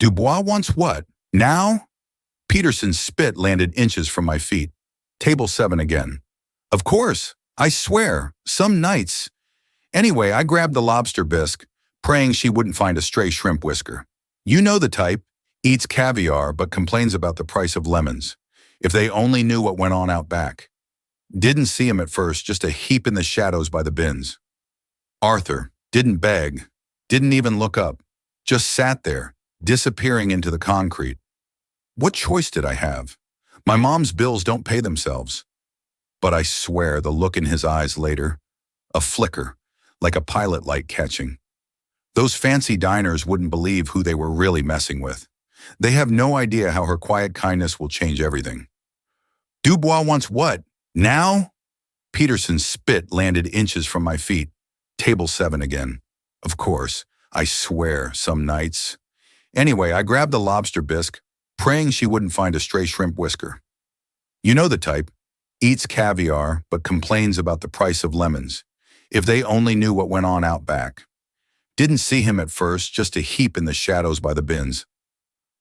Dubois wants what? Now? Peterson's spit landed inches from my feet. Table 7 again. Of course. I swear. Some nights. Anyway, I grabbed the lobster bisque, praying she wouldn't find a stray shrimp whisker. You know the type. Eats caviar but complains about the price of lemons. If they only knew what went on out back. Didn't see him at first, just a heap in the shadows by the bins. Arthur didn't beg, didn't even look up, just sat there, disappearing into the concrete. What choice did I have? My mom's bills don't pay themselves. But I swear the look in his eyes later, a flicker, like a pilot light catching. Those fancy diners wouldn't believe who they were really messing with. They have no idea how her quiet kindness will change everything. Dubois wants what? Now? Peterson's spit landed inches from my feet. Table 7 again. Of course. I swear, some nights. Anyway, I grabbed the lobster bisque, praying she wouldn't find a stray shrimp whisker. You know the type. Eats caviar, but complains about the price of lemons. If they only knew what went on out back. Didn't see him at first, just a heap in the shadows by the bins.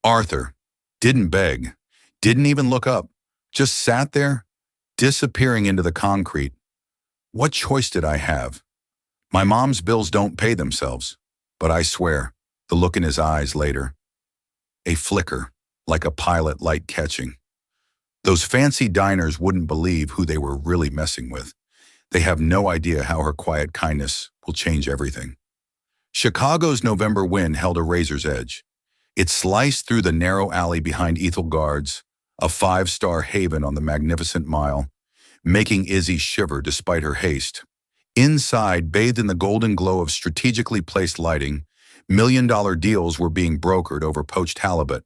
Arthur didn't beg, didn't even look up, just sat there, disappearing into the concrete. What choice did I have? My mom's bills don't pay themselves, but I swear, the look in his eyes later. A flicker, like a pilot light catching. Those fancy diners wouldn't believe who they were really messing with. They have no idea how her quiet kindness will change everything. Chicago's November wind held a razor's edge. It sliced through the narrow alley behind Ethel Gard's, a 5-star haven on the Magnificent Mile, making Izzy shiver despite her haste. Inside, bathed in the golden glow of strategically placed lighting, million-dollar deals were being brokered over poached halibut.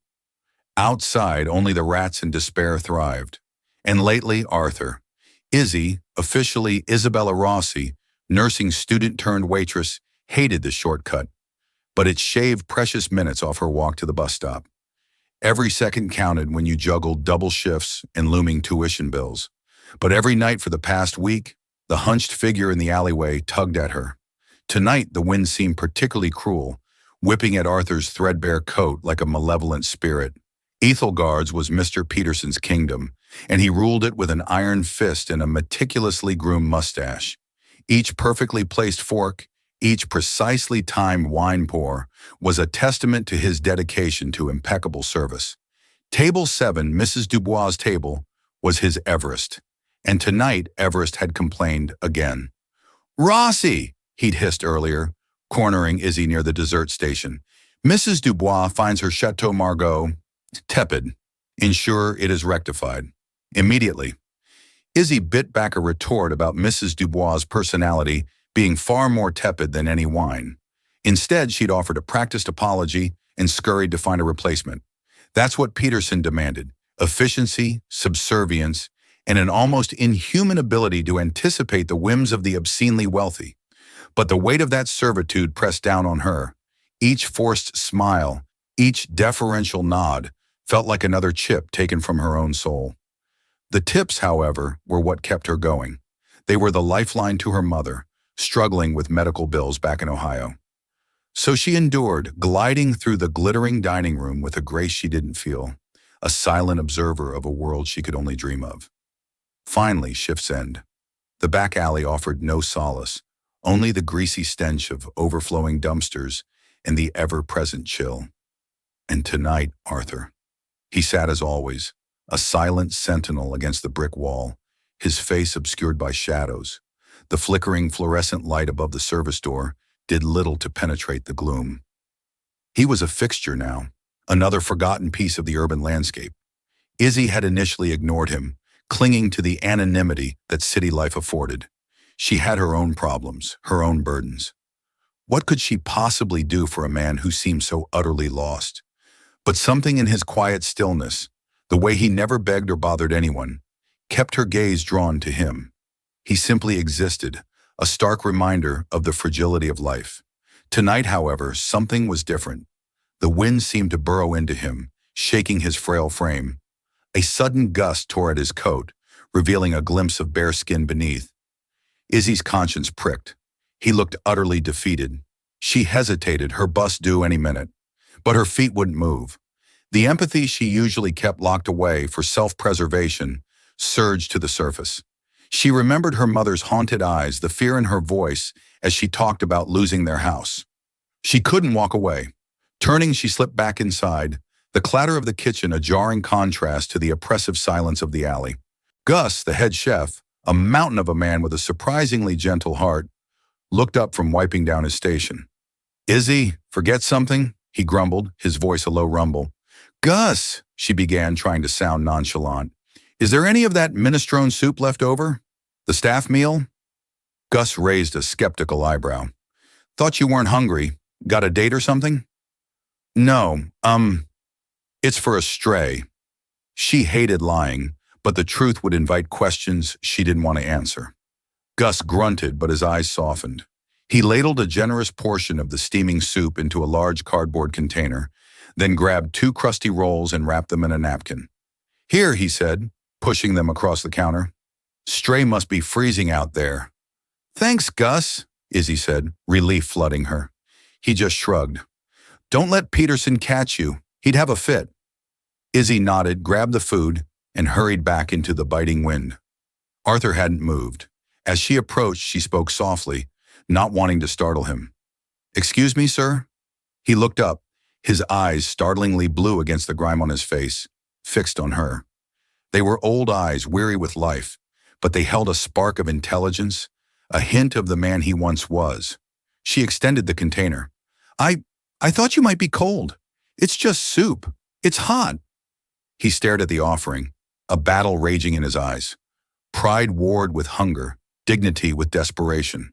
Outside, only the rats in despair thrived. And lately, Arthur. Izzy, officially Isabella Rossi, nursing student-turned-waitress, hated the shortcut, but it shaved precious minutes off her walk to the bus stop. Every second counted when you juggled double shifts and looming tuition bills. But every night for the past week, the hunched figure in the alleyway tugged at her. Tonight, the wind seemed particularly cruel, whipping at Arthur's threadbare coat like a malevolent spirit. Ethelgard's was Mr. Peterson's kingdom, and he ruled it with an iron fist and a meticulously groomed mustache. Each perfectly placed fork, each precisely timed wine pour, was a testament to his dedication to impeccable service. Table 7, Mrs. Dubois' table, was his Everest, and tonight Everest had complained again. "Rossi!" he'd hissed earlier, cornering Izzy near the dessert station. Mrs. Dubois finds her Chateau Margaux tepid. Ensure it is rectified. Immediately. Izzy bit back a retort about Mrs. Dubois' personality being far more tepid than any wine. Instead, she'd offered a practiced apology and scurried to find a replacement. That's what Peterson demanded: efficiency, subservience, and an almost inhuman ability to anticipate the whims of the obscenely wealthy. But the weight of that servitude pressed down on her. Each forced smile, each deferential nod, felt like another chip taken from her own soul. The tips, however, were what kept her going. They were the lifeline to her mother, struggling with medical bills back in Ohio. So she endured, gliding through the glittering dining room with a grace she didn't feel, a silent observer of a world she could only dream of. Finally, shift's end. The back alley offered no solace, only the greasy stench of overflowing dumpsters and the ever-present chill. And tonight, Arthur. He sat as always, a silent sentinel against the brick wall, his face obscured by shadows. The flickering fluorescent light above the service door did little to penetrate the gloom. He was a fixture now, another forgotten piece of the urban landscape. Izzy had initially ignored him, clinging to the anonymity that city life afforded. She had her own problems, her own burdens. What could she possibly do for a man who seemed so utterly lost? But something in his quiet stillness, the way he never begged or bothered anyone, kept her gaze drawn to him. He simply existed, a stark reminder of the fragility of life. Tonight, however, something was different. The wind seemed to burrow into him, shaking his frail frame. A sudden gust tore at his coat, revealing a glimpse of bare skin beneath. Izzy's conscience pricked. He looked utterly defeated. She hesitated, her bus due any minute. but her feet wouldn't move. The empathy she usually kept locked away for self-preservation surged to the surface. She remembered her mother's haunted eyes, the fear in her voice as she talked about losing their house. She couldn't walk away. Turning, she slipped back inside, the clatter of the kitchen a jarring contrast to the oppressive silence of the alley. Gus, the head chef, a mountain of a man with a surprisingly gentle heart, looked up from wiping down his station. "Izzy, forget something?" he grumbled, his voice a low rumble. "Gus," she began, trying to sound nonchalant, "is there any of that minestrone soup left over? The staff meal?" Gus raised a skeptical eyebrow. "Thought you weren't hungry. Got a date or something?" "No, it's for a stray." She hated lying, but the truth would invite questions she didn't want to answer. Gus grunted, but his eyes softened. He ladled a generous portion of the steaming soup into a large cardboard container, then grabbed 2 crusty rolls and wrapped them in a napkin. "Here," he said, pushing them across the counter. "Stray must be freezing out there." "Thanks, Gus," Izzy said, relief flooding her. He just shrugged. "Don't let Peterson catch you. He'd have a fit." Izzy nodded, grabbed the food, and hurried back into the biting wind. Arthur hadn't moved. As she approached, she spoke softly, not wanting to startle him. "Excuse me, sir?" He looked up, his eyes startlingly blue against the grime on his face, fixed on her. They were old eyes, weary with life, but they held a spark of intelligence, a hint of the man he once was. She extended the container. I thought you might be cold. It's just soup. It's hot." He stared at the offering, a battle raging in his eyes. Pride warred with hunger, dignity with desperation.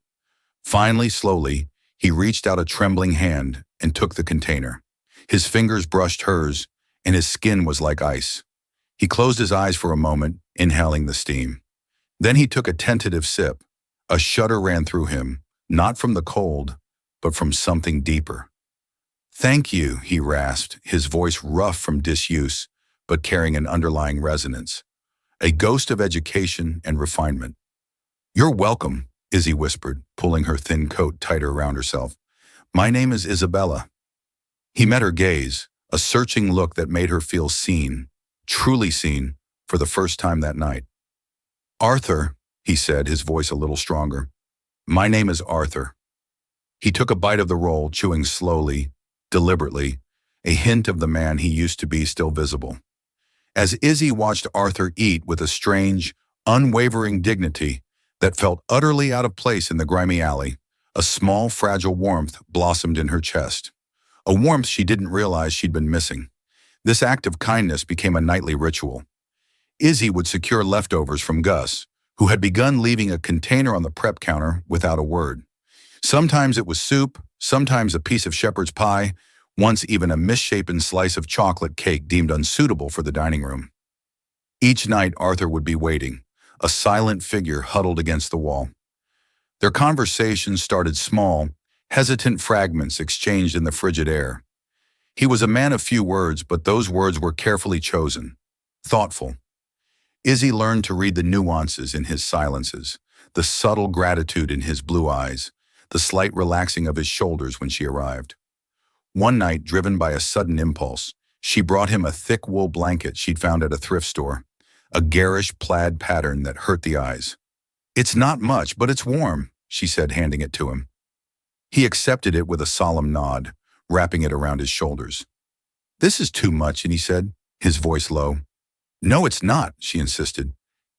Finally, slowly, he reached out a trembling hand and took the container. His fingers brushed hers, and his skin was like ice. He closed his eyes for a moment, inhaling the steam. Then he took a tentative sip. A shudder ran through him, not from the cold, but from something deeper. "Thank you," he rasped, his voice rough from disuse, but carrying an underlying resonance. A ghost of education and refinement. "You're welcome," Izzy whispered, pulling her thin coat tighter around herself. "My name is Isabella." He met her gaze, a searching look that made her feel seen, truly seen, for the first time that night. "Arthur," he said, his voice a little stronger. "My name is Arthur." He took a bite of the roll, chewing slowly, deliberately, a hint of the man he used to be still visible. As Izzy watched Arthur eat with a strange, unwavering dignity that felt utterly out of place in the grimy alley, a small, fragile warmth blossomed in her chest. A warmth she didn't realize she'd been missing. This act of kindness became a nightly ritual. Izzy would secure leftovers from Gus, who had begun leaving a container on the prep counter without a word. Sometimes it was soup, sometimes a piece of shepherd's pie, once even a misshapen slice of chocolate cake deemed unsuitable for the dining room. Each night Arthur would be waiting, a silent figure huddled against the wall. Their conversations started small, hesitant fragments exchanged in the frigid air. He was a man of few words, but those words were carefully chosen, thoughtful. Izzy learned to read the nuances in his silences, the subtle gratitude in his blue eyes, the slight relaxing of his shoulders when she arrived. One night, driven by a sudden impulse, she brought him a thick wool blanket she'd found at a thrift store, a garish plaid pattern that hurt the eyes. "It's not much, but it's warm," she said, handing it to him. He accepted it with a solemn nod, wrapping it around his shoulders. "This is too much," and he said, his voice low. "No, it's not," she insisted.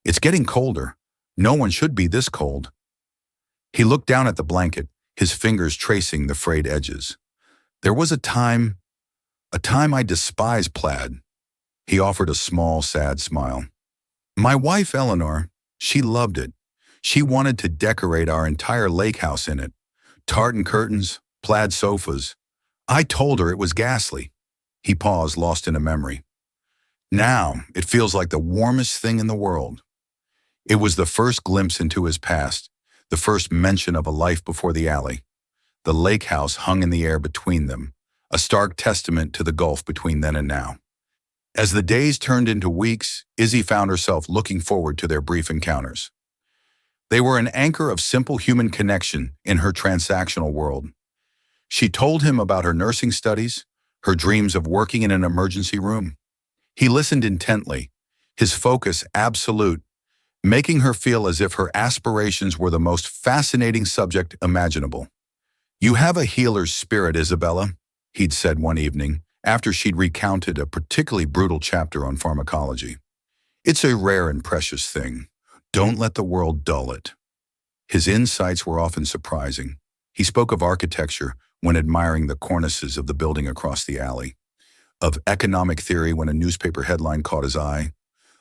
"It's getting colder. No one should be this cold." He looked down at the blanket, his fingers tracing the frayed edges. "There was a time I despised plaid." He offered a small, sad smile. "My wife, Eleanor, she loved it. She wanted to decorate our entire lake house in it. Tartan curtains, plaid sofas. I told her it was ghastly." He paused, lost in a memory. "Now, it feels like the warmest thing in the world." It was the first glimpse into his past, the first mention of a life before the alley. The lake house hung in the air between them, a stark testament to the gulf between then and now. As the days turned into weeks, Izzy found herself looking forward to their brief encounters. They were an anchor of simple human connection in her transactional world. She told him about her nursing studies, her dreams of working in an emergency room. He listened intently, his focus absolute, making her feel as if her aspirations were the most fascinating subject imaginable. "You have a healer's spirit, Isabella," he'd said one evening, after she'd recounted a particularly brutal chapter on pharmacology. "It's a rare and precious thing. Don't let the world dull it." His insights were often surprising. He spoke of architecture when admiring the cornices of the building across the alley, of economic theory when a newspaper headline caught his eye,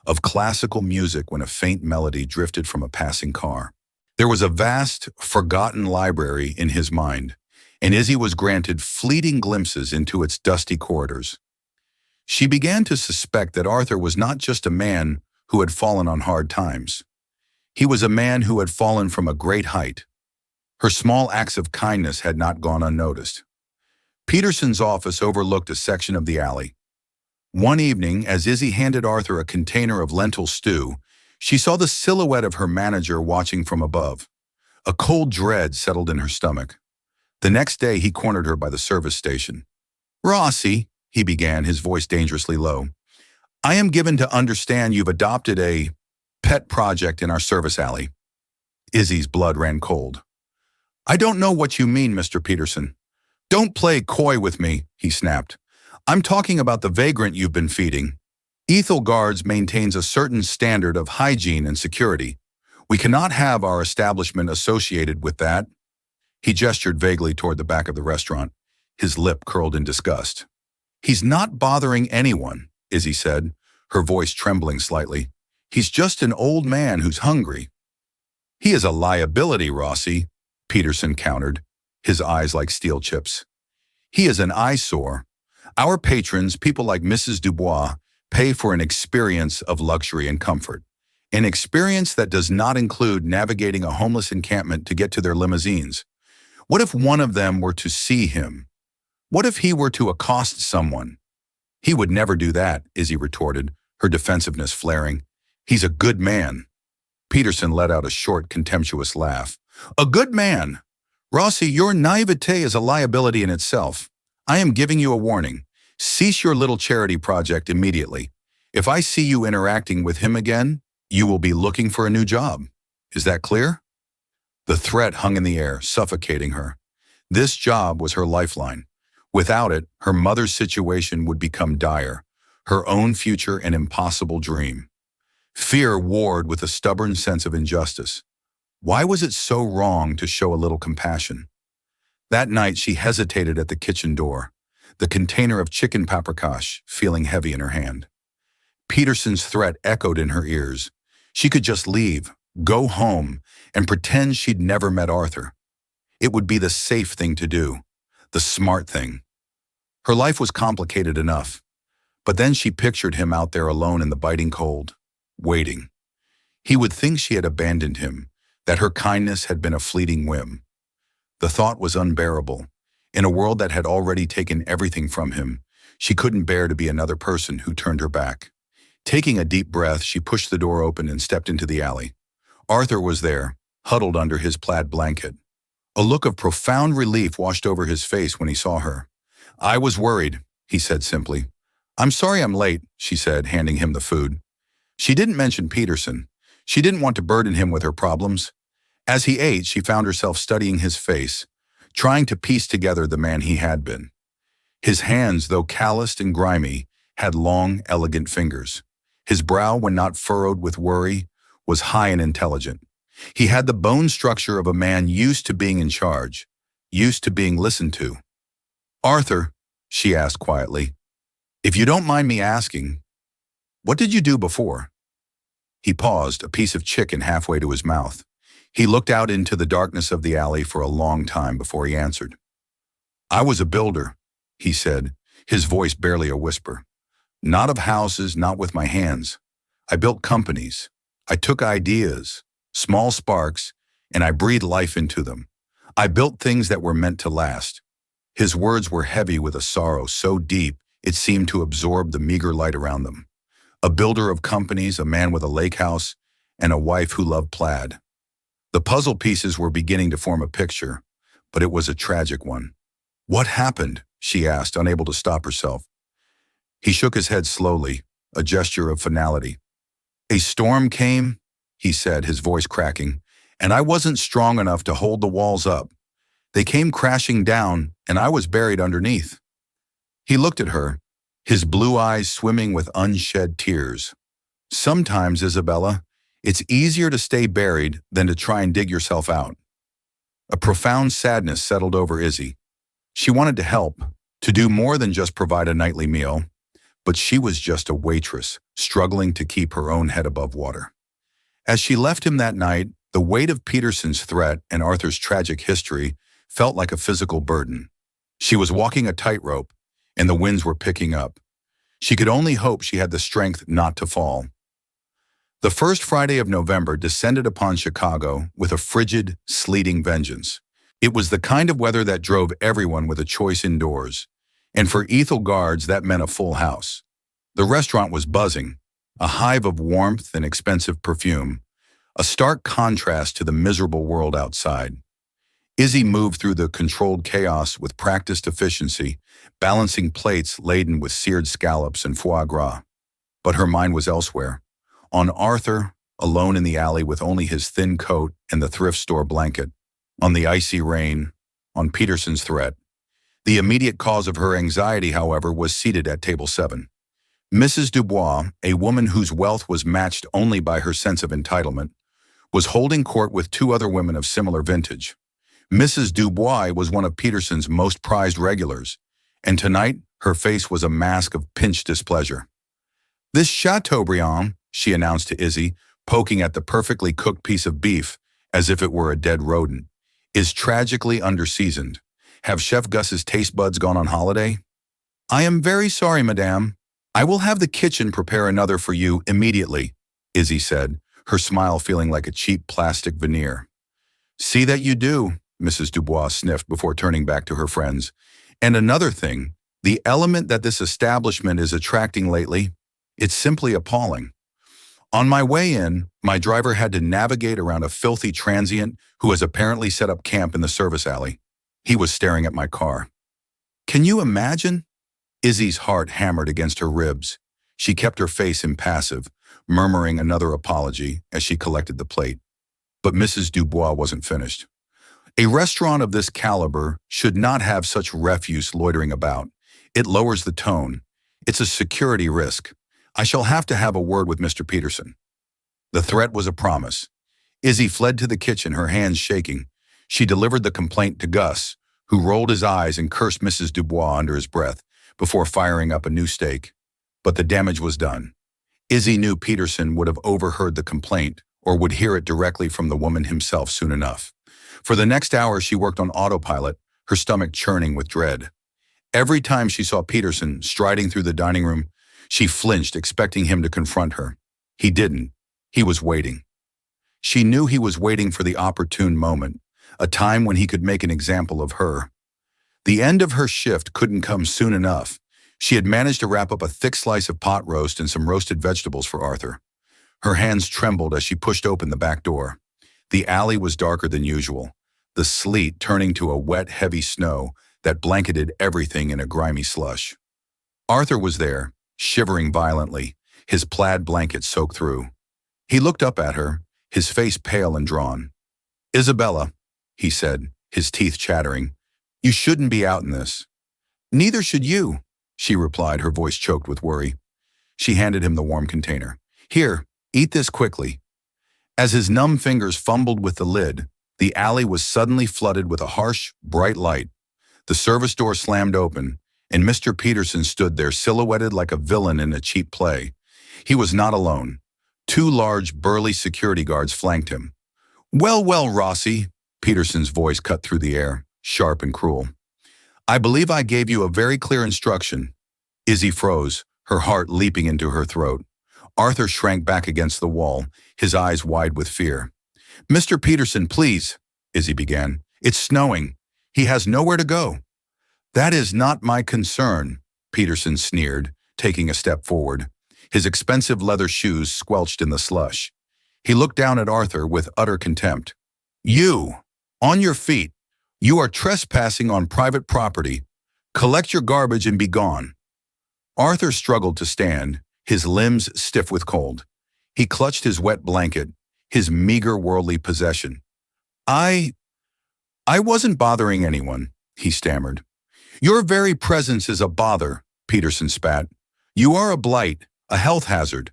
of classical music when a faint melody drifted from a passing car. There was a vast, forgotten library in his mind, and Izzy was granted fleeting glimpses into its dusty corridors. She began to suspect that Arthur was not just a man who had fallen on hard times. He was a man who had fallen from a great height. Her small acts of kindness had not gone unnoticed. Peterson's office overlooked a section of the alley. One evening, as Izzy handed Arthur a container of lentil stew, she saw the silhouette of her manager watching from above. A cold dread settled in her stomach. The next day, he cornered her by the service station. "Rossi," he began, his voice dangerously low, "I am given to understand you've adopted a pet project in our service alley." Izzy's blood ran cold. "I don't know what you mean, Mr. Peterson." "Don't play coy with me," he snapped. "I'm talking about the vagrant you've been feeding. Ethel Guards maintains a certain standard of hygiene and security. We cannot have our establishment associated with that." He gestured vaguely toward the back of the restaurant, his lip curled in disgust. "He's not bothering anyone," Izzy said, her voice trembling slightly. "He's just an old man who's hungry." "He is a liability, Rossi," Peterson countered, his eyes like steel chips. "He is an eyesore. Our patrons, people like Mrs. Dubois, pay for an experience of luxury and comfort. An experience that does not include navigating a homeless encampment to get to their limousines. What if one of them were to see him? What if he were to accost someone?" "He would never do that," Izzy retorted, her defensiveness flaring. "He's a good man." Peterson let out a short, contemptuous laugh. "A good man? Rossi, your naivete is a liability in itself. I am giving you a warning. Cease your little charity project immediately. If I see you interacting with him again, you will be looking for a new job. Is that clear?" The threat hung in the air, suffocating her. This job was her lifeline. Without it, her mother's situation would become dire, her own future an impossible dream. Fear warred with a stubborn sense of injustice. Why was it so wrong to show a little compassion? That night, she hesitated at the kitchen door, the container of chicken paprikash feeling heavy in her hand. Peterson's threat echoed in her ears. She could just leave, go home, and pretend she'd never met Arthur. It would be the safe thing to do, the smart thing. Her life was complicated enough, but then she pictured him out there alone in the biting cold, waiting. He would think she had abandoned him, that her kindness had been a fleeting whim. The thought was unbearable. In a world that had already taken everything from him, she couldn't bear to be another person who turned her back. Taking a deep breath, she pushed the door open and stepped into the alley. Arthur was there, huddled under his plaid blanket. A look of profound relief washed over his face when he saw her. "I was worried," he said simply. "I'm sorry I'm late," she said, handing him the food. She didn't mention Peterson. She didn't want to burden him with her problems. As he ate, she found herself studying his face, trying to piece together the man he had been. His hands, though calloused and grimy, had long, elegant fingers. His brow, when not furrowed with worry, was high and intelligent. He had the bone structure of a man used to being in charge, used to being listened to. "Arthur," she asked quietly, "if you don't mind me asking, what did you do before?" He paused, a piece of chicken halfway to his mouth. He looked out into the darkness of the alley for a long time before he answered. "I was a builder," he said, his voice barely a whisper. "Not of houses, not with my hands. I built companies. I took ideas, small sparks, and I breathed life into them. I built things that were meant to last." His words were heavy with a sorrow so deep it seemed to absorb the meager light around them. A builder of companies, a man with a lake house, and a wife who loved plaid. The puzzle pieces were beginning to form a picture, but it was a tragic one. What happened? She asked, unable to stop herself. He shook his head slowly, a gesture of finality. A storm came, he said, his voice cracking, and I wasn't strong enough to hold the walls up. They came crashing down, and I was buried underneath. He looked at her, his blue eyes swimming with unshed tears. Sometimes, Isabella, it's easier to stay buried than to try and dig yourself out. A profound sadness settled over Izzy. She wanted to help, to do more than just provide a nightly meal, but she was just a waitress, struggling to keep her own head above water. As she left him that night, the weight of Peterson's threat and Arthur's tragic history felt like a physical burden. She was walking a tightrope, and the winds were picking up. She could only hope she had the strength not to fall. The first Friday of November descended upon Chicago with a frigid, sleeting vengeance. It was the kind of weather that drove everyone with a choice indoors, and for Ethel guards that meant a full house. The restaurant was buzzing, a hive of warmth and expensive perfume, a stark contrast to the miserable world outside. Izzy moved through the controlled chaos with practiced efficiency, balancing plates laden with seared scallops and foie gras. But her mind was elsewhere, on Arthur, alone in the alley with only his thin coat and the thrift store blanket, on the icy rain, on Peterson's threat. The immediate cause of her anxiety, however, was seated at table 7. Mrs. Dubois, a woman whose wealth was matched only by her sense of entitlement, was holding court with 2 other women of similar vintage. Mrs. Dubois was one of Peterson's most prized regulars, and tonight her face was a mask of pinched displeasure. "This Chateaubriand," she announced to Izzy, poking at the perfectly cooked piece of beef as if it were a dead rodent, "is tragically underseasoned. Have Chef Gus's taste buds gone on holiday?" "I am very sorry, madame. I will have the kitchen prepare another for you immediately," Izzy said, her smile feeling like a cheap plastic veneer. "See that you do," Mrs. Dubois sniffed before turning back to her friends. "And another thing, the element that this establishment is attracting lately, it's simply appalling. On my way in, my driver had to navigate around a filthy transient who has apparently set up camp in the service alley. He was staring at my car. Can you imagine?" Izzy's heart hammered against her ribs. She kept her face impassive, murmuring another apology as she collected the plate. But Mrs. Dubois wasn't finished. "A restaurant of this caliber should not have such refuse loitering about. It lowers the tone. It's a security risk. I shall have to have a word with Mr. Peterson." The threat was a promise. Izzy fled to the kitchen, her hands shaking. She delivered the complaint to Gus, who rolled his eyes and cursed Mrs. Dubois under his breath before firing up a new steak. But the damage was done. Izzy knew Peterson would have overheard the complaint or would hear it directly from the woman himself soon enough. For the next hour, she worked on autopilot, her stomach churning with dread. Every time she saw Peterson striding through the dining room, she flinched, expecting him to confront her. He didn't. He was waiting. She knew he was waiting for the opportune moment, a time when he could make an example of her. The end of her shift couldn't come soon enough. She had managed to wrap up a thick slice of pot roast and some roasted vegetables for Arthur. Her hands trembled as she pushed open the back door. The alley was darker than usual, the sleet turning to a wet, heavy snow that blanketed everything in a grimy slush. Arthur was there, shivering violently, his plaid blanket soaked through. He looked up at her, his face pale and drawn. "Isabella," he said, his teeth chattering, "you shouldn't be out in this." "Neither should you," she replied, her voice choked with worry. She handed him the warm container. "Here, eat this quickly." As his numb fingers fumbled with the lid, the alley was suddenly flooded with a harsh, bright light. The service door slammed open, and Mr. Peterson stood there silhouetted like a villain in a cheap play. He was not alone. 2 large, burly security guards flanked him. "Well, well, Rossi," Peterson's voice cut through the air, sharp and cruel. "I believe I gave you a very clear instruction." Izzy froze, her heart leaping into her throat. Arthur shrank back against the wall, his eyes wide with fear. "Mr. Peterson, please," Izzy began. "It's snowing. He has nowhere to go." "That is not my concern," Peterson sneered, taking a step forward. His expensive leather shoes squelched in the slush. He looked down at Arthur with utter contempt. "You! On your feet! You are trespassing on private property. Collect your garbage and be gone." Arthur struggled to stand, his limbs stiff with cold. He clutched his wet blanket, his meager worldly possession. I wasn't bothering anyone," he stammered. "Your very presence is a bother," Peterson spat. "You are a blight, a health hazard."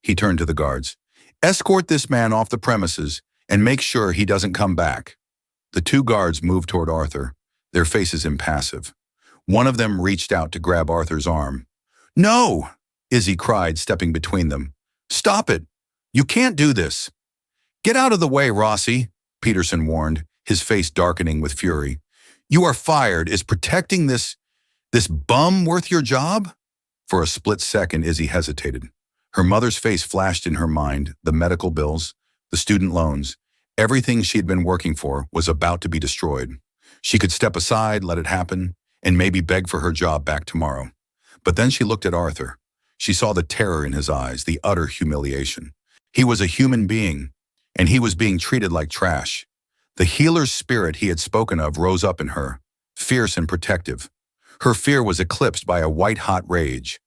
He turned to the guards. "Escort this man off the premises and make sure he doesn't come back." The two guards moved toward Arthur, their faces impassive. One of them reached out to grab Arthur's arm. "No!" Izzy cried, stepping between them. "Stop it! You can't do this!" "Get out of the way, Rossi," Peterson warned, his face darkening with fury. "You are fired. Is protecting this bum worth your job?" For a split second, Izzy hesitated. Her mother's face flashed in her mind, the medical bills, the student loans. Everything she had been working for was about to be destroyed. She could step aside, let it happen, and maybe beg for her job back tomorrow. But then she looked at Arthur. She saw the terror in his eyes, the utter humiliation. He was a human being, and he was being treated like trash. The healer's spirit he had spoken of rose up in her, fierce and protective. Her fear was eclipsed by a white-hot rage.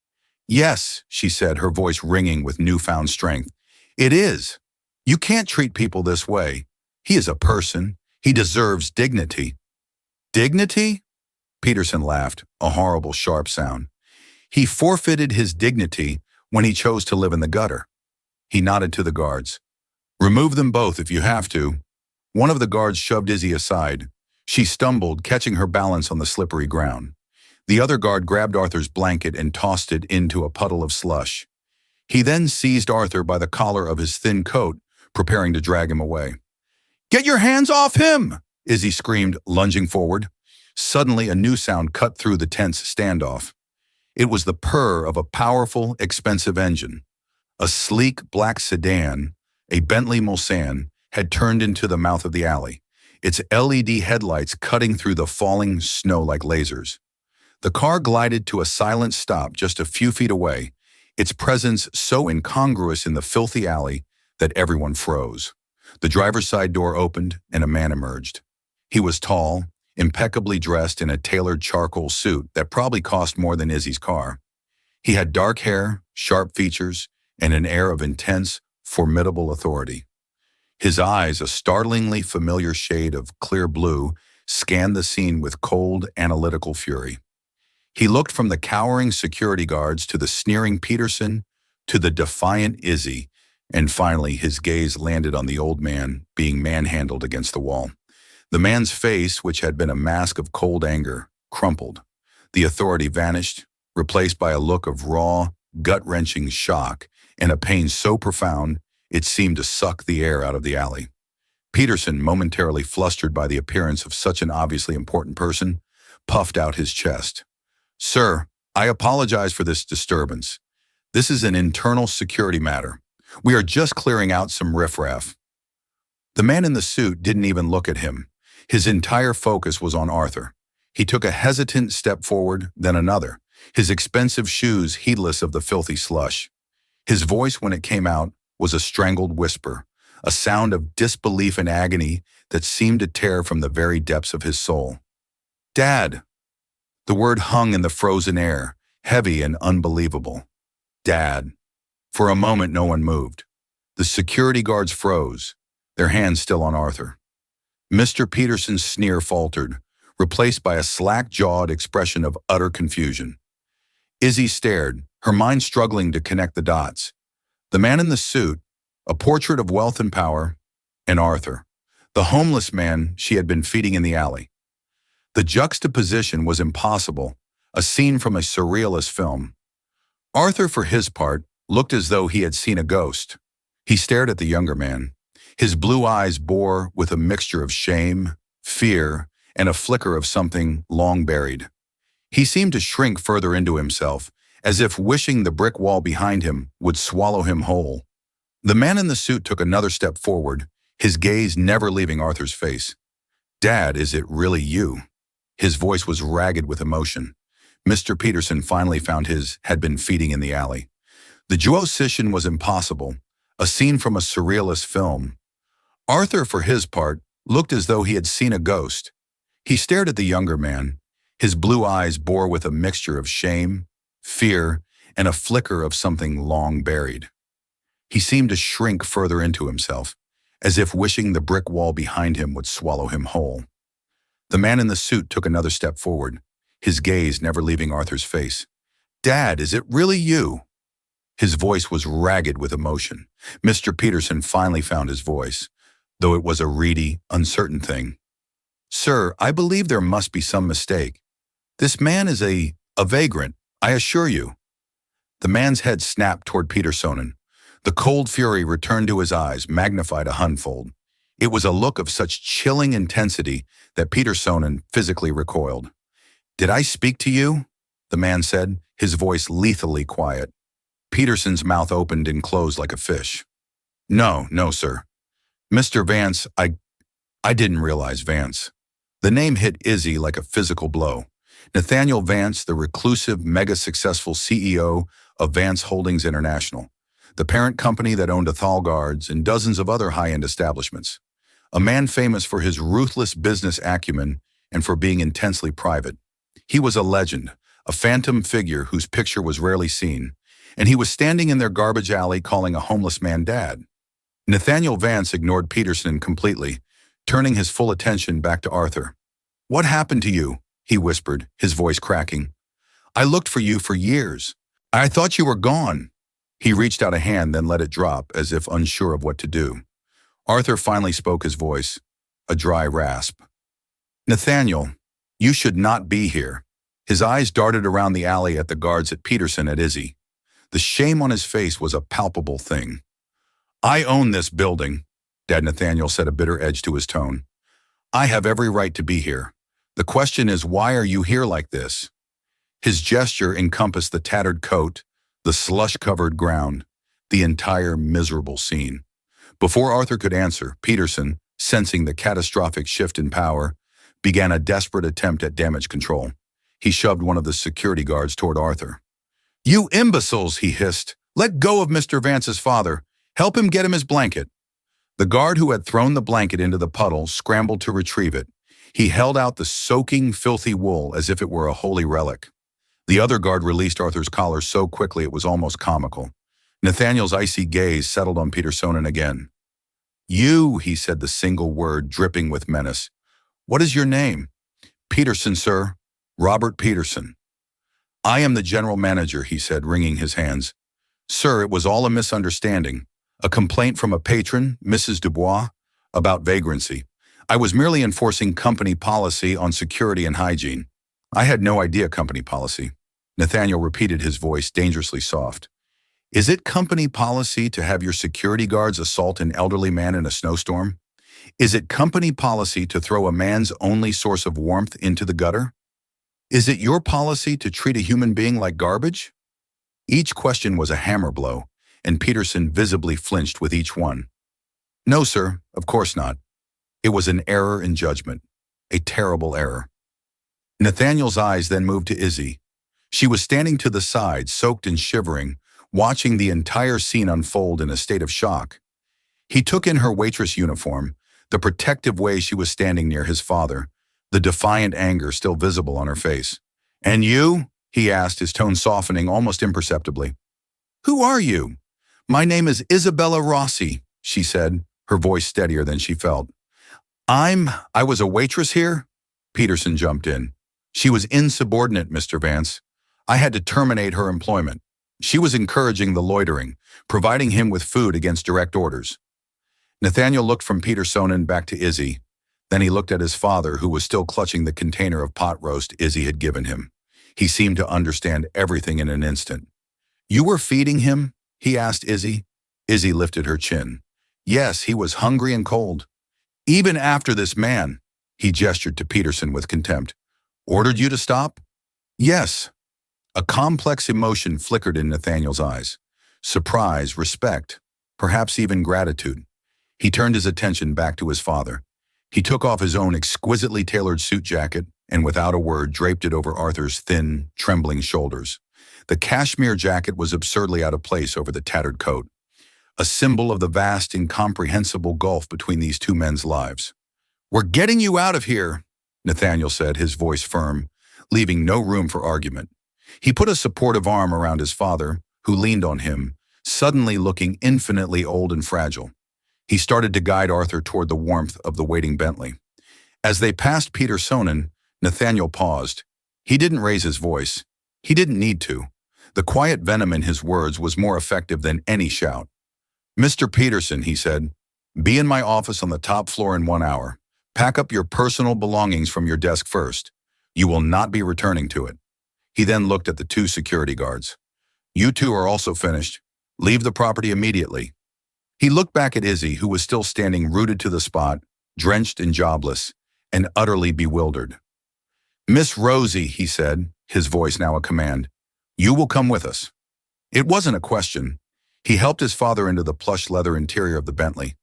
"Yes," she said, her voice ringing with newfound strength. "It is. You can't treat people this way. He is a person. He deserves dignity." "Dignity?" Peterson laughed, a horrible, sharp sound. "He forfeited his dignity when he chose to live in the gutter." He nodded to the guards. "Remove them both if you have to." One of the guards shoved Izzy aside. She stumbled, catching her balance on the slippery ground. The other guard grabbed Arthur's blanket and tossed it into a puddle of slush. He then seized Arthur by the collar of his thin coat, preparing to drag him away. "Get your hands off him!" Izzy screamed, lunging forward. Suddenly, a new sound cut through the tense standoff. It was the purr of a powerful, expensive engine. A sleek black sedan, a Bentley Mulsanne, had turned into the mouth of the alley, its LED headlights cutting through the falling snow like lasers. The car glided to a silent stop just a few feet away, its presence so incongruous in the filthy alley that everyone froze. The driver's side door opened and a man emerged. He was tall, impeccably dressed in a tailored charcoal suit that probably cost more than Izzy's car. He had dark hair, sharp features, and an air of intense, formidable authority. His eyes, a startlingly familiar shade of clear blue, scanned the scene with cold, analytical fury. He looked from the cowering security guards to the sneering Peterson to the defiant Izzy, and finally his gaze landed on the old man being manhandled against the wall. The man's face, which had been a mask of cold anger, crumpled. The authority vanished, replaced by a look of raw, gut-wrenching shock and a pain so profound it seemed to suck the air out of the alley. Peterson, momentarily flustered by the appearance of such an obviously important person, puffed out his chest. "Sir, I apologize for this disturbance. This is an internal security matter. We are just clearing out some riffraff." The man in the suit didn't even look at him. His entire focus was on Arthur. He took a hesitant step forward, then another, his expensive shoes heedless of the filthy slush. His voice, when it came out, was a strangled whisper, a sound of disbelief and agony that seemed to tear from the very depths of his soul. "Dad!" The word hung in the frozen air, heavy and unbelievable. "Dad." For a moment, no one moved. The security guards froze, their hands still on Arthur. Mr. Peterson's sneer faltered, replaced by a slack-jawed expression of utter confusion. Izzy stared, her mind struggling to connect the dots. The man in the suit, a portrait of wealth and power, and Arthur, the homeless man she had been feeding in the alley. The juxtaposition was impossible, a scene from a surrealist film. Arthur, for his part, looked as though he had seen a ghost. He stared at the younger man. His blue eyes bore with a mixture of shame, fear, and a flicker of something long buried. He seemed to shrink further into himself, as if wishing the brick wall behind him would swallow him whole. The man in the suit took another step forward, his gaze never leaving Arthur's face. "Dad, is it really you?" His voice was ragged with emotion. Mr. Peterson finally found his had been feeding in the alley. The juxtaposition was impossible, a scene from a surrealist film. Arthur, for his part, looked as though he had seen a ghost. He stared at the younger man. His blue eyes bore with a mixture of shame, fear, and a flicker of something long buried. He seemed to shrink further into himself, as if wishing the brick wall behind him would swallow him whole. The man in the suit took another step forward, his gaze never leaving Arthur's face. "Dad, is it really you?" His voice was ragged with emotion. Mr. Peterson finally found his voice, though it was a reedy, uncertain thing. "Sir, I believe there must be some mistake. This man is a vagrant, I assure you." The man's head snapped toward Petersonen. The cold fury returned to his eyes, magnified a hundredfold. It was a look of such chilling intensity that Petersonen physically recoiled. "Did I speak to you?" the man said, his voice lethally quiet. Peterson's mouth opened and closed like a fish. No, sir. Mr. Vance, I didn't realize Vance." The name hit Izzy like a physical blow. Nathaniel Vance, the reclusive, mega-successful CEO of Vance Holdings International, the parent company that owned Athol Guards and dozens of other high-end establishments. A man famous for his ruthless business acumen and for being intensely private. He was a legend, a phantom figure whose picture was rarely seen, and he was standing in their garbage alley calling a homeless man dad. Nathaniel Vance ignored Peterson completely, turning his full attention back to Arthur. "What happened to you?" he whispered, his voice cracking. "I looked for you for years. I thought you were gone." He reached out a hand, then let it drop, as if unsure of what to do. Arthur finally spoke his voice, a dry rasp. "Nathaniel, you should not be here." His eyes darted around the alley at the guards, at Peterson, at Izzy. The shame on his face was a palpable thing. "I own this building," Dad Nathaniel said, a bitter edge to his tone. "I have every right to be here. The question is, why are you here like this?" His gesture encompassed the tattered coat, the slush-covered ground, the entire miserable scene. Before Arthur could answer, Peterson, sensing the catastrophic shift in power, began a desperate attempt at damage control. He shoved one of the security guards toward Arthur. "You imbeciles," he hissed. "Let go of Mr. Vance's father. Help him get him his blanket." The guard who had thrown the blanket into the puddle scrambled to retrieve it. He held out the soaking, filthy wool as if it were a holy relic. The other guard released Arthur's collar so quickly it was almost comical. Nathaniel's icy gaze settled on Petersonen again. "You," he said, the single word dripping with menace. "What is your name?" "Peterson, sir. Robert Peterson." "I am the general manager," he said, wringing his hands. "Sir, it was all a misunderstanding. A complaint from a patron, Mrs. Dubois, about vagrancy. I was merely enforcing company policy on security and hygiene." "I had no idea company policy." Nathaniel repeated, his voice dangerously soft. "Is it company policy to have your security guards assault an elderly man in a snowstorm? Is it company policy to throw a man's only source of warmth into the gutter? Is it your policy to treat a human being like garbage?" Each question was a hammer blow, and Peterson visibly flinched with each one. "No, sir, of course not. It was an error in judgment, a terrible error." Nathaniel's eyes then moved to Izzy. She was standing to the side, soaked and shivering, watching the entire scene unfold in a state of shock. He took in her waitress uniform, the protective way she was standing near his father, the defiant anger still visible on her face. "And you?" he asked, his tone softening almost imperceptibly. "Who are you?" "My name is Isabella Rossi," she said, her voice steadier than she felt. I was a waitress here?" Peterson jumped in. "She was insubordinate, Mr. Vance. I had to terminate her employment. She was encouraging the loitering, providing him with food against direct orders." Nathaniel looked from Petersonen back to Izzy. Then he looked at his father, who was still clutching the container of pot roast Izzy had given him. He seemed to understand everything in an instant. "You were feeding him?" he asked Izzy. Izzy lifted her chin. "Yes, he was hungry and cold. Even after this man," he gestured to Peterson with contempt, "ordered you to stop?" "Yes." A complex emotion flickered in Nathaniel's eyes. Surprise, respect, perhaps even gratitude. He turned his attention back to his father. He took off his own exquisitely tailored suit jacket and without a word draped it over Arthur's thin, trembling shoulders. The cashmere jacket was absurdly out of place over the tattered coat, a symbol of the vast, incomprehensible gulf between these two men's lives. "We're getting you out of here," Nathaniel said, his voice firm, leaving no room for argument. He put a supportive arm around his father, who leaned on him, suddenly looking infinitely old and fragile. He started to guide Arthur toward the warmth of the waiting Bentley. As they passed Peter Sonnen, Nathaniel paused. He didn't raise his voice. He didn't need to. The quiet venom in his words was more effective than any shout. "Mr. Peterson," he said, "be in my office on the top floor in 1 hour. Pack up your personal belongings from your desk first. You will not be returning to it." He then looked at the 2 security guards. "You 2 are also finished. Leave the property immediately." He looked back at Izzy, who was still standing rooted to the spot, drenched and jobless, and utterly bewildered. "Miss Rosie," he said, his voice now a command, "you will come with us." It wasn't a question. He helped his father into the plush leather interior of the Bentley.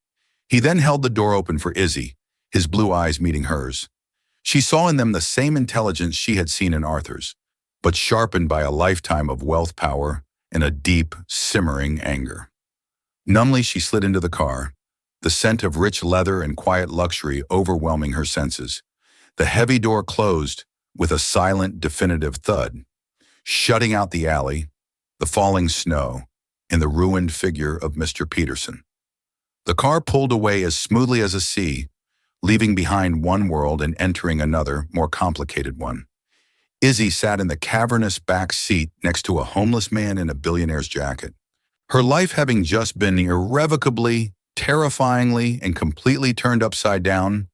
He then held the door open for Izzy, his blue eyes meeting hers. She saw in them the same intelligence she had seen in Arthur's, but sharpened by a lifetime of wealth power and a deep, simmering anger. Numbly, she slid into the car, the scent of rich leather and quiet luxury overwhelming her senses. The heavy door closed with a silent, definitive thud, shutting out the alley, the falling snow, and the ruined figure of Mr. Peterson. The car pulled away as smoothly as a sea, leaving behind one world and entering another, more complicated one. Izzy sat in the cavernous back seat next to a homeless man in a billionaire's jacket. Her life having just been irrevocably, terrifyingly, and completely turned upside down,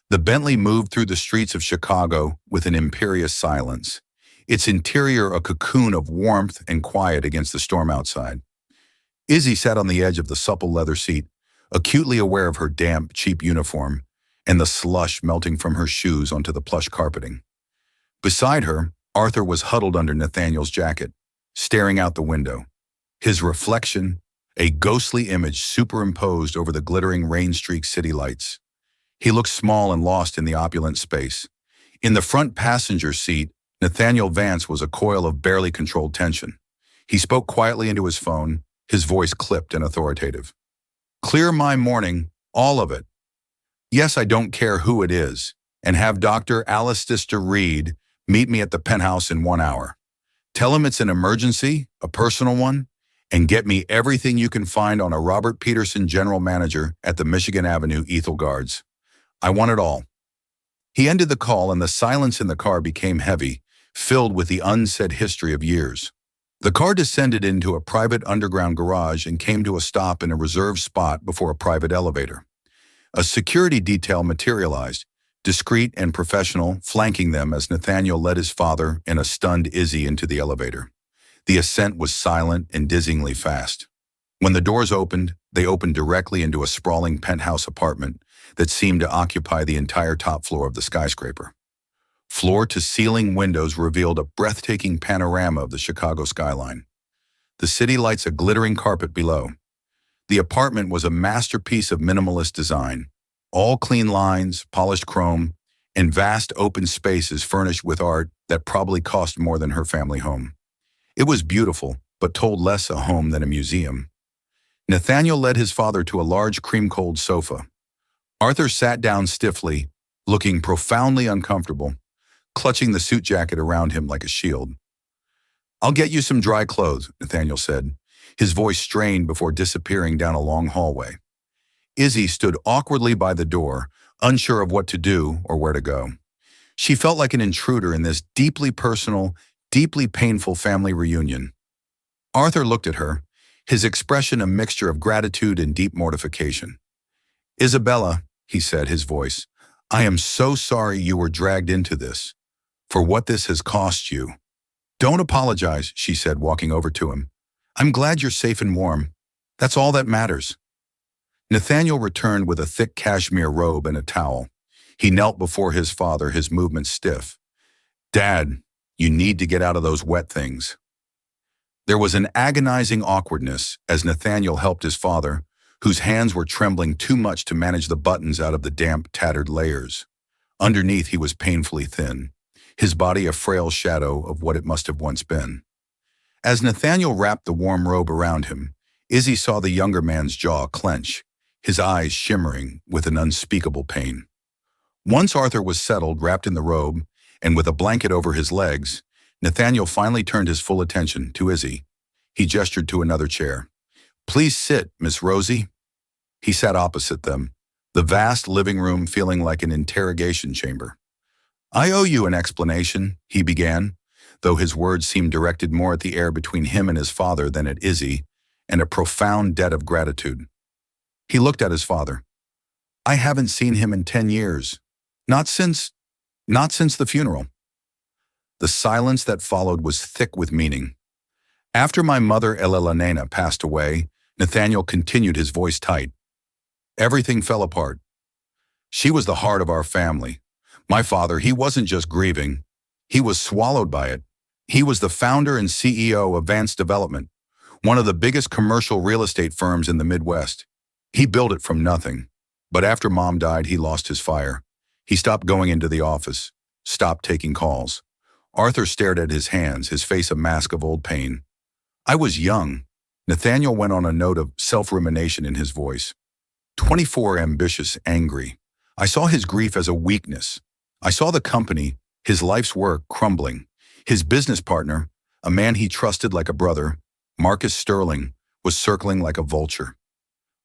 the Bentley moved through the streets of Chicago with an imperious silence, its interior a cocoon of warmth and quiet against the storm outside. Izzy sat on the edge of the supple leather seat, acutely aware of her damp, cheap uniform and the slush melting from her shoes onto the plush carpeting. Beside her, Arthur was huddled under Nathaniel's jacket, staring out the window. His reflection, a ghostly image superimposed over the glittering rain-streaked city lights. He looked small and lost in the opulent space. In the front passenger seat, Nathaniel Vance was a coil of barely controlled tension. He spoke quietly into his phone, his voice clipped and authoritative. "Clear my morning, all of it. Yes, I don't care who it is, and have Dr. Alistair Reed meet me at the penthouse in 1 hour. Tell him it's an emergency, a personal one, and get me everything you can find on a Robert Peterson general manager at the Michigan Avenue Ethel Guards. I want it all." He ended the call and the silence in the car became heavy, filled with the unsaid history of years. The car descended into a private underground garage and came to a stop in a reserved spot before a private elevator. A security detail materialized, discreet and professional, flanking them as Nathaniel led his father and a stunned Izzy into the elevator. The ascent was silent and dizzyingly fast. When the doors opened, they opened directly into a sprawling penthouse apartment that seemed to occupy the entire top floor of the skyscraper. Floor-to-ceiling windows revealed a breathtaking panorama of the Chicago skyline. The city lights a glittering carpet below. The apartment was a masterpiece of minimalist design. All clean lines, polished chrome, and vast open spaces furnished with art that probably cost more than her family home. It was beautiful, but told less a home than a museum. Nathaniel led his father to a large cream-cold sofa. Arthur sat down stiffly, looking profoundly uncomfortable, clutching the suit jacket around him like a shield. "I'll get you some dry clothes," Nathaniel said, his voice strained before disappearing down a long hallway. Izzy stood awkwardly by the door, unsure of what to do or where to go. She felt like an intruder in this deeply personal, deeply painful family reunion. Arthur looked at her, his expression a mixture of gratitude and deep mortification. "Isabella," he said, his voice, "I am so sorry you were dragged into this, for what this has cost you." "Don't apologize," she said, walking over to him. "I'm glad you're safe and warm. That's all that matters." Nathaniel returned with a thick cashmere robe and a towel. He knelt before his father, his movements stiff. "Dad, you need to get out of those wet things." There was an agonizing awkwardness as Nathaniel helped his father, whose hands were trembling too much to manage the buttons out of the damp, tattered layers. Underneath, he was painfully thin, his body a frail shadow of what it must have once been. As Nathaniel wrapped the warm robe around him, Izzy saw the younger man's jaw clench, his eyes shimmering with an unspeakable pain. Once Arthur was settled, wrapped in the robe, and with a blanket over his legs, Nathaniel finally turned his full attention to Izzy. He gestured to another chair. "Please sit, Miss Rosie." He sat opposite them, the vast living room feeling like an interrogation chamber. "I owe you an explanation," he began, though his words seemed directed more at the air between him and his father than at Izzy, and a profound debt of gratitude. He looked at his father. "I haven't seen him in 10 years. Not since the funeral." The silence that followed was thick with meaning. "After my mother Elena passed away," Nathaniel continued, his voice tight, "everything fell apart. She was the heart of our family. My father, he wasn't just grieving. He was swallowed by it. He was the founder and CEO of Vance Development, one of the biggest commercial real estate firms in the Midwest. He built it from nothing. But after Mom died, he lost his fire. He stopped going into the office, stopped taking calls." Arthur stared at his hands, his face a mask of old pain. "I was young." Nathaniel went on, a note of self-rumination in his voice. 24, ambitious, angry. I saw his grief as a weakness. I saw the company, his life's work, crumbling. His business partner, a man he trusted like a brother, Marcus Sterling, was circling like a vulture.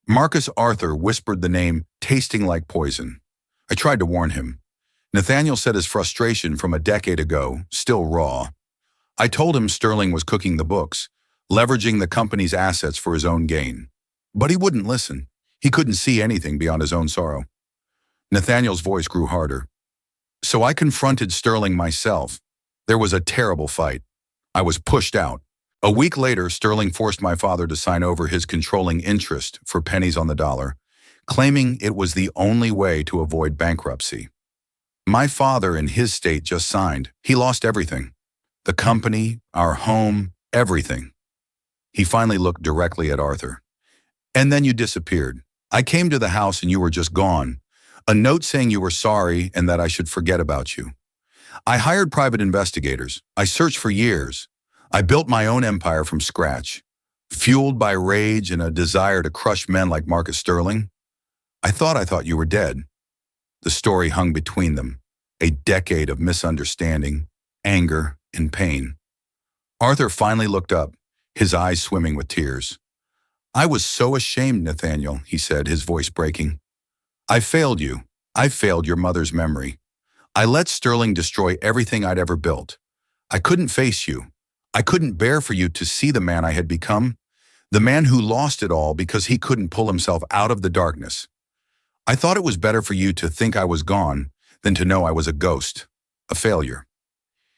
Marcus. Arthur whispered the name, tasting like poison. I tried to warn him. Nathaniel said his frustration from a decade ago, still raw. I told him Sterling was cooking the books, leveraging the company's assets for his own gain. But he wouldn't listen. He couldn't see anything beyond his own sorrow. Nathaniel's voice grew harder. "So I confronted Sterling myself. There was a terrible fight. I was pushed out. A week later, Sterling forced my father to sign over his controlling interest for pennies on the dollar, claiming it was the only way to avoid bankruptcy. My father, in his state, just signed. He lost everything. The company, our home, everything." He finally looked directly at Arthur. "And then you disappeared. I came to the house and you were just gone. A note saying you were sorry and that I should forget about you. I hired private investigators. I searched for years. I built my own empire from scratch, fueled by rage and a desire to crush men like Marcus Sterling. I thought you were dead." The story hung between them, a decade of misunderstanding, anger, and pain. Arthur finally looked up, his eyes swimming with tears. "I was so ashamed, Nathaniel," he said, his voice breaking. "I failed you. I failed your mother's memory. I let Sterling destroy everything I'd ever built. I couldn't face you. I couldn't bear for you to see the man I had become, the man who lost it all because he couldn't pull himself out of the darkness. I thought it was better for you to think I was gone than to know I was a ghost, a failure."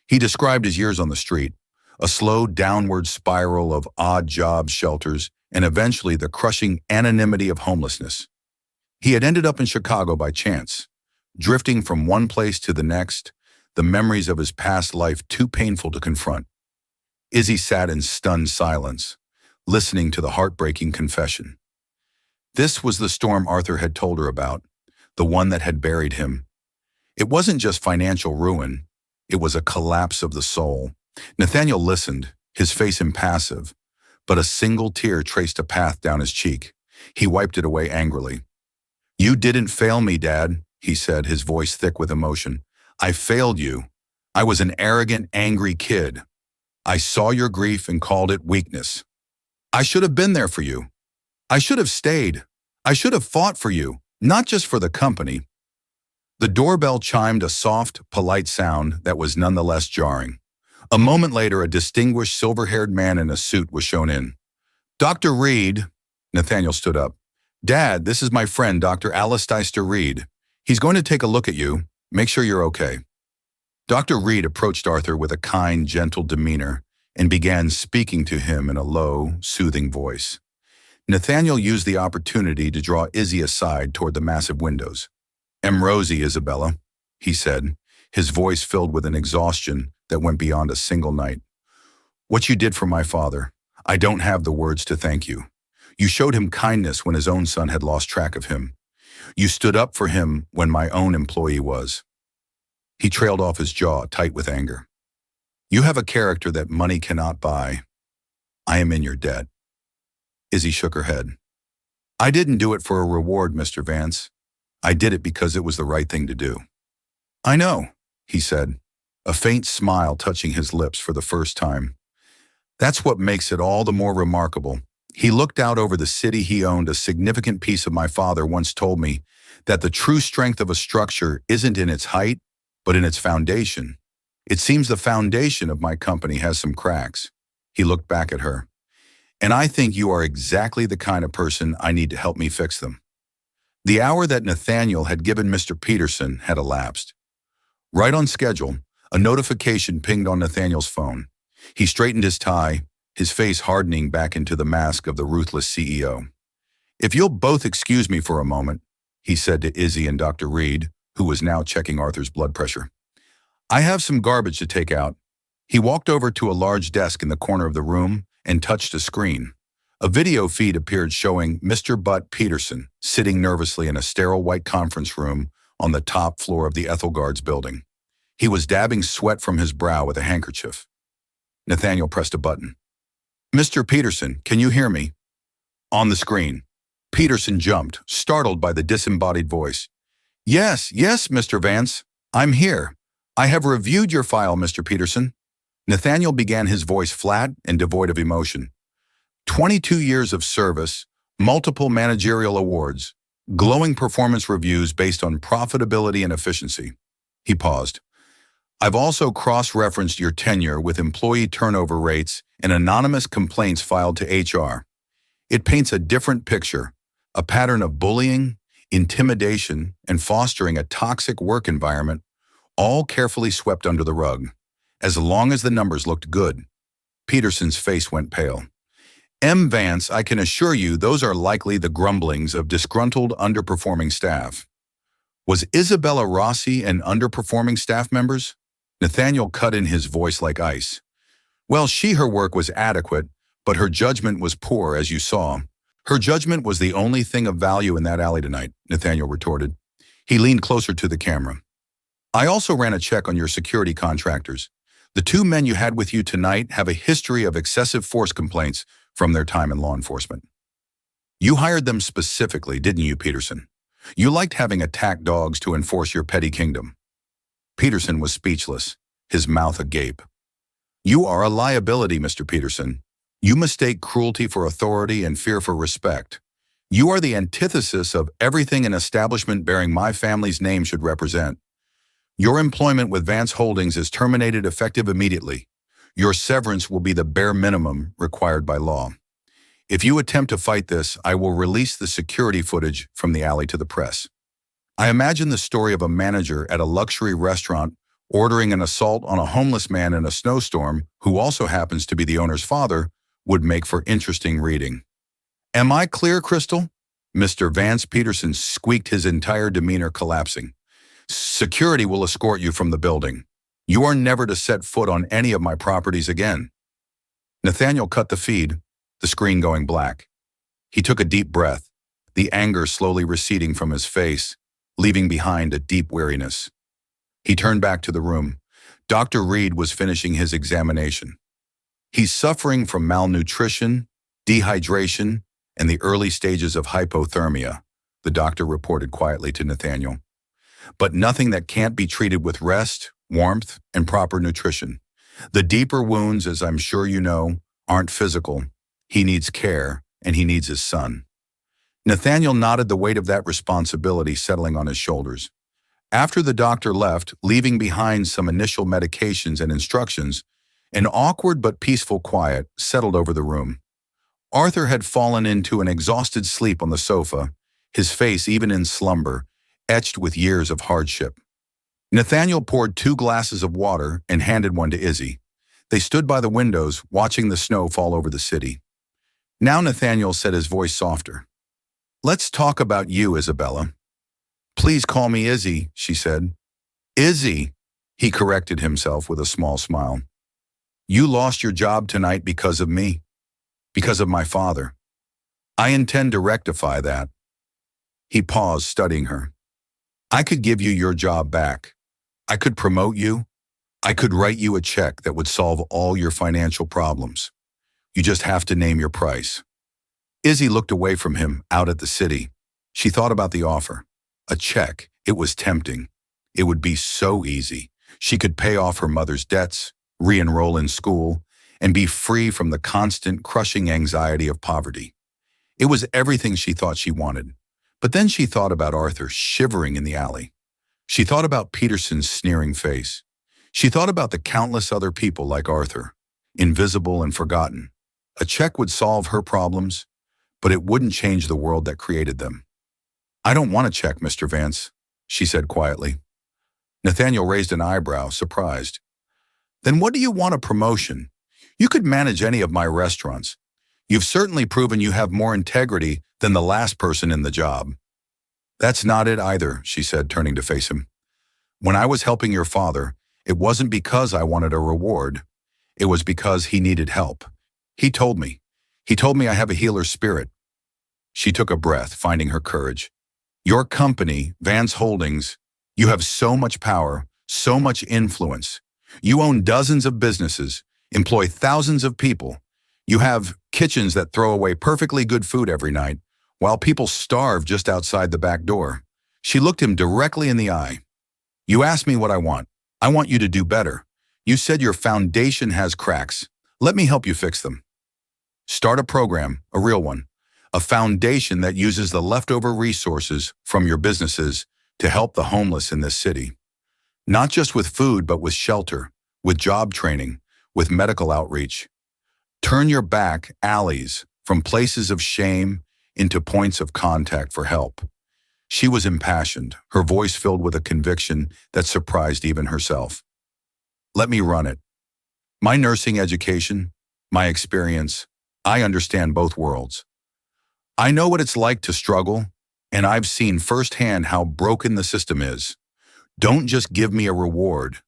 He described his years on the street, a slow downward spiral of odd job shelters, and eventually the crushing anonymity of homelessness. He had ended up in Chicago by chance, drifting from one place to the next, the memories of his past life too painful to confront. Izzy sat in stunned silence, listening to the heartbreaking confession. This was the storm Arthur had told her about, the one that had buried him. It wasn't just financial ruin, it was a collapse of the soul. Nathaniel listened, his face impassive, but a single tear traced a path down his cheek. He wiped it away angrily. "You didn't fail me, Dad," he said, his voice thick with emotion. "I failed you. I was an arrogant, angry kid. I saw your grief and called it weakness. I should have been there for you. I should have stayed. I should have fought for you, not just for the company." The doorbell chimed, a soft, polite sound that was nonetheless jarring. A moment later, a distinguished, silver-haired man in a suit was shown in. "Dr. Reed." Nathaniel stood up. "Dad, this is my friend, Dr. Alistair Reed. He's going to take a look at you. Make sure you're okay." Dr. Reed approached Arthur with a kind, gentle demeanor and began speaking to him in a low, soothing voice. Nathaniel used the opportunity to draw Izzy aside toward the massive windows. "I'm Rosie, Isabella," he said, his voice filled with an exhaustion that went beyond a single night. "What you did for my father, I don't have the words to thank you. You showed him kindness when his own son had lost track of him. You stood up for him when my own employee was." He trailed off, his jaw tight with anger. "You have a character that money cannot buy. I am in your debt." Izzy shook her head. "I didn't do it for a reward, Mr. Vance. I did it because it was the right thing to do. I know, he said, a faint smile touching his lips for the first time. That's what makes it all the more remarkable. He looked out over the city he owned. A significant piece of my father once told me that the true strength of a structure isn't in its height, but in its foundation. It seems the foundation of my company has some cracks. He looked back at her. And I think you are exactly the kind of person I need to help me fix them. The hour that Nathaniel had given Mr. Peterson had elapsed. Right on schedule, a notification pinged on Nathaniel's phone. He straightened his tie, his face hardening back into the mask of the ruthless CEO. If you'll both excuse me for a moment, he said to Izzy and Dr. Reed, who was now checking Arthur's blood pressure. I have some garbage to take out. He walked over to a large desk in the corner of the room and touched a screen. A video feed appeared showing Mr. Butt Peterson sitting nervously in a sterile white conference room on the top floor of the Ethelgard's building. He was dabbing sweat from his brow with a handkerchief. Nathaniel pressed a button. Mr. Peterson, can you hear me? On the screen. Peterson jumped, startled by the disembodied voice. Yes, Mr. Vance. I'm here. I have reviewed your file, Mr. Peterson. Nathaniel began, his voice flat and devoid of emotion. 22 years of service, multiple managerial awards, glowing performance reviews based on profitability and efficiency. He paused. I've also cross-referenced your tenure with employee turnover rates and anonymous complaints filed to HR. It paints a different picture, a pattern of bullying, intimidation, and fostering a toxic work environment, all carefully swept under the rug. As long as the numbers looked good. Peterson's face went pale. M. Vance, I can assure you those are likely the grumblings of disgruntled, underperforming staff. Was Isabella Rossi an underperforming staff members? Nathaniel cut in, his voice like ice. Well, her work was adequate, but her judgment was poor, as you saw. Her judgment was the only thing of value in that alley tonight, Nathaniel retorted. He leaned closer to the camera. I also ran a check on your security contractors. The two men you had with you tonight have a history of excessive force complaints from their time in law enforcement. You hired them specifically, didn't you, Peterson? You liked having attack dogs to enforce your petty kingdom. Peterson was speechless, his mouth agape. You are a liability, Mr. Peterson. You mistake cruelty for authority and fear for respect. You are the antithesis of everything an establishment bearing my family's name should represent. Your employment with Vance Holdings is terminated effective immediately. Your severance will be the bare minimum required by law. If you attempt to fight this, I will release the security footage from the alley to the press. I imagine the story of a manager at a luxury restaurant ordering an assault on a homeless man in a snowstorm who also happens to be the owner's father would make for interesting reading. Am I clear, Crystal? Mr. Vance Peterson squeaked, his entire demeanor collapsing. Security will escort you from the building. You are never to set foot on any of my properties again. Nathaniel cut the feed, the screen going black. He took a deep breath, the anger slowly receding from his face, leaving behind a deep weariness. He turned back to the room. Dr. Reed was finishing his examination. He's suffering from malnutrition, dehydration, and the early stages of hypothermia, the doctor reported quietly to Nathaniel. But nothing that can't be treated with rest, warmth, and proper nutrition. The deeper wounds, as I'm sure you know, aren't physical. He needs care, and he needs his son. Nathaniel nodded, the weight of that responsibility settling on his shoulders. After the doctor left, leaving behind some initial medications and instructions, an awkward but peaceful quiet settled over the room. Arthur had fallen into an exhausted sleep on the sofa, his face, even in slumber, etched with years of hardship. Nathaniel poured 2 glasses of water and handed one to Izzy. They stood by the windows, watching the snow fall over the city. Now Nathaniel said, his voice softer. Let's talk about you, Isabella. Please call me Izzy, she said. Izzy, he corrected himself with a small smile. You lost your job tonight because of me, because of my father. I intend to rectify that. He paused, studying her. I could give you your job back. I could promote you. I could write you a check that would solve all your financial problems. You just have to name your price. Izzy looked away from him, out at the city. She thought about the offer. A check. It was tempting. It would be so easy. She could pay off her mother's debts, re-enroll in school, and be free from the constant, crushing anxiety of poverty. It was everything she thought she wanted. But then she thought about Arthur shivering in the alley. She thought about Peterson's sneering face. She thought about the countless other people like Arthur, invisible and forgotten. A check would solve her problems, but it wouldn't change the world that created them. "I don't want a check, Mr. Vance," she said quietly. Nathaniel raised an eyebrow, surprised. "Then what do you want? A promotion? You could manage any of my restaurants. You've certainly proven you have more integrity than the last person in the job." "That's not it either," she said, turning to face him. "When I was helping your father, it wasn't because I wanted a reward. It was because he needed help. He told me. He told me I have a healer's spirit." She took a breath, finding her courage. "Your company, Vance Holdings, you have so much power, so much influence. You own dozens of businesses, employ thousands of people. You have kitchens that throw away perfectly good food every night, while people starve just outside the back door." She looked him directly in the eye. "You asked me what I want. I want you to do better. You said your foundation has cracks. Let me help you fix them. Start a program, a real one, a foundation that uses the leftover resources from your businesses to help the homeless in this city. Not just with food, but with shelter, with job training, with medical outreach. Turn your back alleys from places of shame into points of contact for help." She was impassioned, her voice filled with a conviction that surprised even herself. "Let me run it. My nursing education, my experience, I understand both worlds. I know what it's like to struggle, and I've seen firsthand how broken the system is. Don't just give me a reward.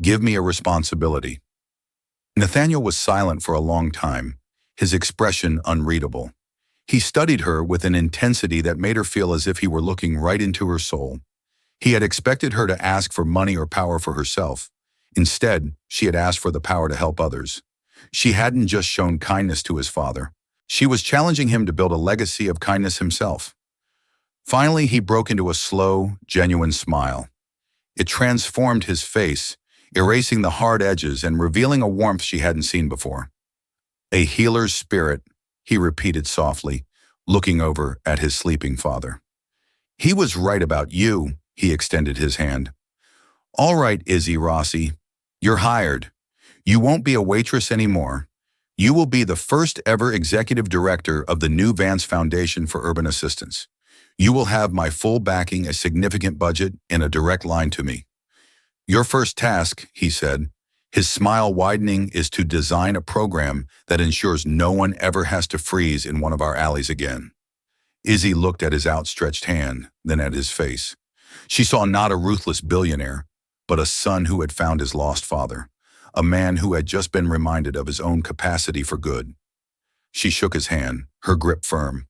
Give me a responsibility." Nathaniel was silent for a long time, his expression unreadable. He studied her with an intensity that made her feel as if he were looking right into her soul. He had expected her to ask for money or power for herself. Instead, she had asked for the power to help others. She hadn't just shown kindness to his father. She was challenging him to build a legacy of kindness himself. Finally, he broke into a slow, genuine smile. It transformed his face, erasing the hard edges and revealing a warmth she hadn't seen before. "A healer's spirit," he repeated softly, looking over at his sleeping father. "He was right about you," he extended his hand. "All right, Izzy Rossi, you're hired. You won't be a waitress anymore. You will be the first ever executive director of the new Vance Foundation for Urban Assistance. You will have my full backing, a significant budget, and a direct line to me. Your first task," he said, his smile widening, "is to design a program that ensures no one ever has to freeze in one of our alleys again." Izzy looked at his outstretched hand, then at his face. She saw not a ruthless billionaire, but a son who had found his lost father, a man who had just been reminded of his own capacity for good. She shook his hand, her grip firm.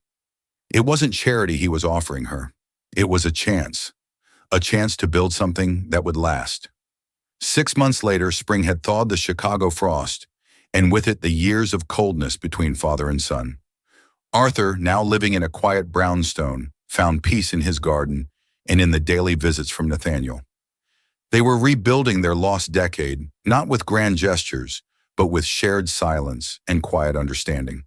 It wasn't charity he was offering her. It was a chance to build something that would last. 6 months later, spring had thawed the Chicago frost, and with it the years of coldness between father and son. Arthur, now living in a quiet brownstone, found peace in his garden and in the daily visits from Nathaniel. They were rebuilding their lost decade, not with grand gestures, but with shared silence and quiet understanding.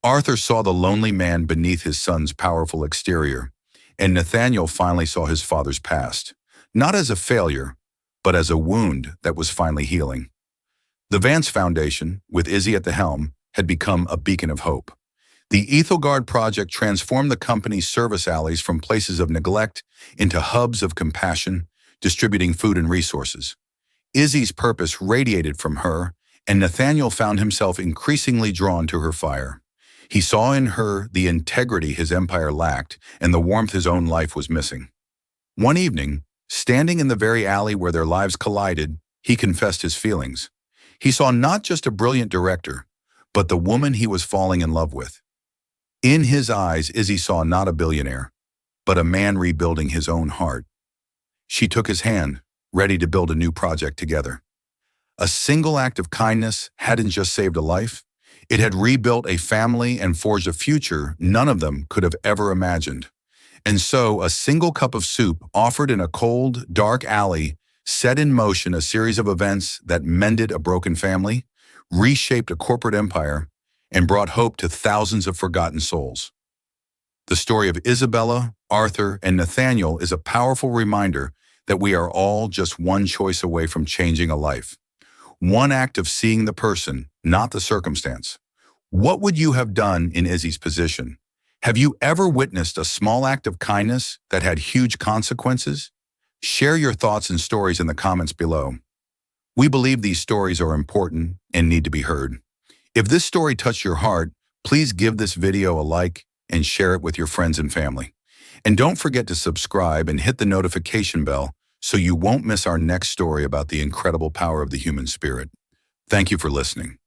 Arthur saw the lonely man beneath his son's powerful exterior, and Nathaniel finally saw his father's past, not as a failure, but as a wound that was finally healing. The Vance Foundation, with Izzy at the helm, had become a beacon of hope. The Ethelgard project transformed the company's service alleys from places of neglect into hubs of compassion, distributing food and resources. Izzy's purpose radiated from her, and Nathaniel found himself increasingly drawn to her fire. He saw in her the integrity his empire lacked and the warmth his own life was missing. One evening, standing in the very alley where their lives collided, he confessed his feelings. He saw not just a brilliant director, but the woman he was falling in love with. In his eyes, Izzy saw not a billionaire, but a man rebuilding his own heart. She took his hand, ready to build a new project together. A single act of kindness hadn't just saved a life, it had rebuilt a family and forged a future none of them could have ever imagined. And so a single cup of soup offered in a cold, dark alley set in motion a series of events that mended a broken family, reshaped a corporate empire, and brought hope to thousands of forgotten souls. The story of Isabella, Arthur, and Nathaniel is a powerful reminder that we are all just one choice away from changing a life. One act of seeing the person, not the circumstance. What would you have done in Izzy's position? Have you ever witnessed a small act of kindness that had huge consequences? Share your thoughts and stories in the comments below. We believe these stories are important and need to be heard. If this story touched your heart, please give this video a like and share it with your friends and family. And don't forget to subscribe and hit the notification bell so you won't miss our next story about the incredible power of the human spirit. Thank you for listening.